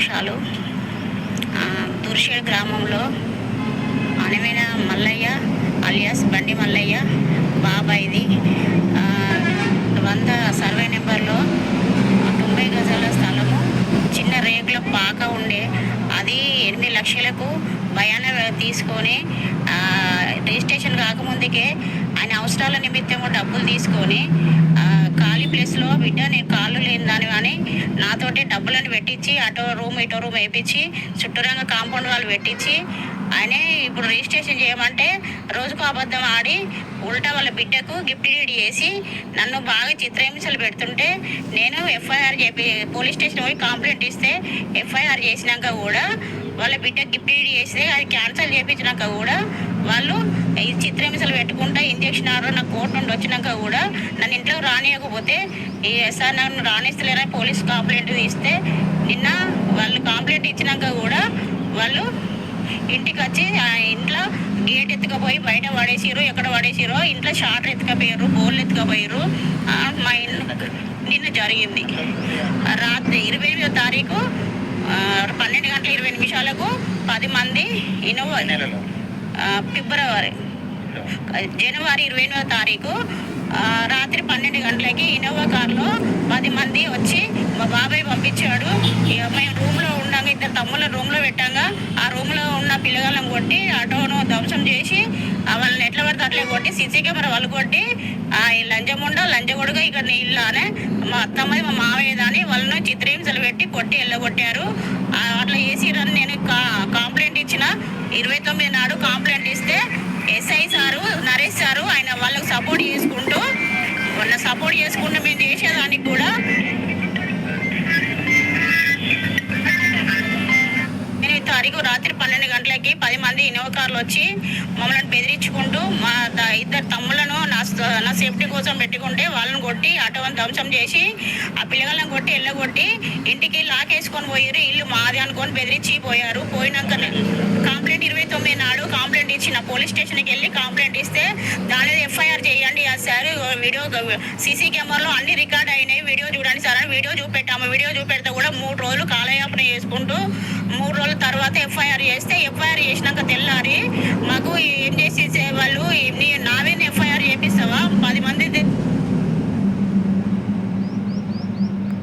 సంతోషాలు. తుర్షేడ్ గ్రామంలో అనమైన మల్లయ్య అలియాస్ బండి మల్లయ్య బాబాయిది 100 సర్వే నెంబర్లో 90 గజాల స్థలము, చిన్న రేకుల పాక ఉండే అది 8 లక్షలకు భయాన తీసుకొని రిజిస్ట్రేషన్ కాకముందుకే ఆయన అవసరాల నిమిత్తం డబ్బులు తీసుకొని ఖాళీ ప్లేస్లో బిడ్డ నేను కాళ్ళు లేని దాని కానీ నాతోటి డబ్బులను పెట్టించి అటో రూమ్ ఇటో రూమ్ వేయించి చుట్టూరంగా కాంపౌండ్ వాళ్ళు పెట్టించి ఆయనే ఇప్పుడు రిజిస్ట్రేషన్ చేయమంటే రోజుకు అబద్ధం ఆడి ఉల్టా వాళ్ళ బిడ్డకు గిఫ్ట్ డీడ్ చేసి నన్ను బాగా చిత్రహింసలు పెడుతుంటే నేను ఎఫ్ఐఆర్ పోలీస్ స్టేషన్ పోయి కంప్లైంట్ ఇస్తే ఎఫ్ఐఆర్ చేసినాక కూడా వాళ్ళ బిడ్డ గిఫ్ట్ డీడ్ చేస్తే అది క్యాన్సిల్ చేయించినాక కూడా వాళ్ళు ఈ చిత్రహింసలు పెట్టుకుంటా ఇంజక్షన్ ఆర్డర్ నాకు కోర్టు నుండి వచ్చినాక కూడా నన్ను ఇంట్లో రానియకపోతే సార్ నన్ను రానిస్తలేరా పోలీస్ కంప్లైంట్ ఇస్తే నిన్న వాళ్ళు కంప్లైంట్ ఇచ్చినాక కూడా వాళ్ళు ఇంటికి వచ్చి ఆ ఇంట్లో గేట్ ఎత్తుకపోయి బయట పడేసిరు, ఎక్కడ పడేసిరో ఇంట్లో షార్టర్ ఎత్తుకపోయారు, బోర్లు ఎత్తుకపోయారు. మా ఇల్లు నిన్న జరిగింది. రాత్రి 28వ తారీఖు 12:20 10 మంది ఇన్నోవా జనవరి 28వ తారీఖు రాత్రి 12 గంటలకి ఇన్నోవా కార్లో 10 మంది వచ్చి మా బాబాయ్ పంపించాడు. మేము రూమ్లో ఉండగా 2 తమ్ముళ్ళ రూమ్లో పెట్టాగా ఆ రూమ్లో ఉన్న పిల్లగాళ్ళని కొట్టి ఆటోను ధ్వంసం చేసి వాళ్ళని ఎట్లా పడితే అట్లే కొట్టి సీసీ కెమెరా వాళ్ళు కొట్టి లంచగొడుగా ఇక్కడ ఇల్లానే మా అత్తమ్మది మా మావయ్యది అని వాళ్ళను చిత్రహింసలు పెట్టి కొట్టి వెళ్ళగొట్టారు. అట్లా చేసిరని నేను కంప్లైంట్ ఇచ్చిన 29 నాడు కంప్లైంట్ ఇస్తే ఎస్ఐ సారు నరేష్ సారు ఆయన వాళ్ళకు సపోర్ట్ చేసుకుంటూ మేము చేసేదానికి కూడా తారీఖు రాత్రి 12 గంటలకి 10 మంది ఇన్నోవా కార్లు వచ్చి మమ్మల్ని బెదిరించుకుంటూ మా 2 తమ్ముళ్ళను నా సేఫ్టీ కోసం పెట్టుకుంటే వాళ్ళని కొట్టి ఆటోని ధ్వంసం చేసి ఆ పిల్లగాళ్ళని కొట్టి వెళ్ళగొట్టి ఇంటికి లాక్ వేసుకొని పోయారు. ఇల్లు మాది అనుకొని బెదిరించి పోయారు. పోయినాక కంప్లైంట్ 29 నాడు కంప్లైంట్ ఇచ్చిన పోలీస్ స్టేషన్కి వెళ్ళి కంప్లైంట్ ఇస్తే దాని ఎఫ్ఐఆర్ చేయండి సార్, వీడియో సీసీ కెమెరాలో అన్ని రికార్డ్ అయినాయి, వీడియో చూడండి సార్ అని వీడియో చూపెట్టాము. వీడియో చూపెడితే కూడా 3 రోజులు కాలయాపన చేసుకుంటూ 3 రోజుల తర్వాత ఎఫ్ఐఆర్ చేస్తే ఎఫ్ఐఆర్ చేసినాక తెల్లారి మాకు ఏం చేసి వాళ్ళు